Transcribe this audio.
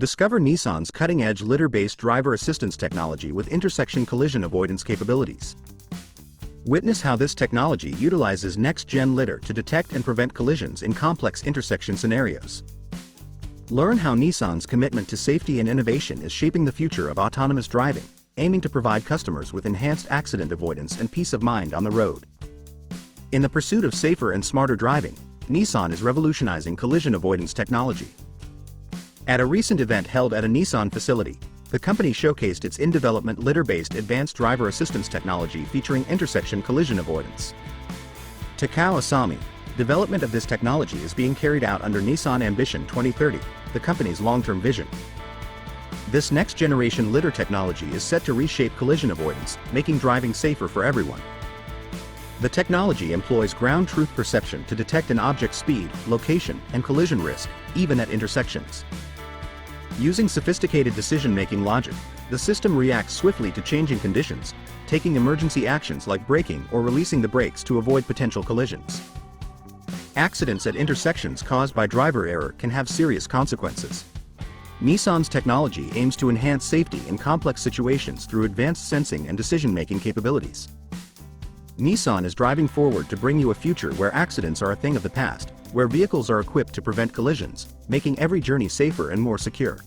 Discover Nissan's cutting-edge LIDAR-based driver assistance technology with intersection collision avoidance capabilities. Witness how this technology utilizes next-gen LIDAR to detect and prevent collisions in complex intersection scenarios. Learn how Nissan's commitment to safety and innovation is shaping the future of autonomous driving, aiming to provide customers with enhanced accident avoidance and peace of mind on the road. In the pursuit of safer and smarter driving, Nissan is revolutionizing collision avoidance technology. At a recent event held at a Nissan facility, the company showcased its in-development LIDAR-based advanced driver assistance technology featuring intersection collision avoidance. Takao Asami, development of this technology is being carried out under Nissan Ambition 2030, the company's long-term vision. This next-generation LIDAR technology is set to reshape collision avoidance, making driving safer for everyone. The technology employs ground truth perception to detect an object's speed, location, and collision risk, even at intersections. Using sophisticated decision-making logic, the system reacts swiftly to changing conditions, taking emergency actions like braking or releasing the brakes to avoid potential collisions. Accidents at intersections caused by driver error can have serious consequences. Nissan's technology aims to enhance safety in complex situations through advanced sensing and decision-making capabilities. Nissan is driving forward to bring you a future where accidents are a thing of the past, where vehicles are equipped to prevent collisions, making every journey safer and more secure.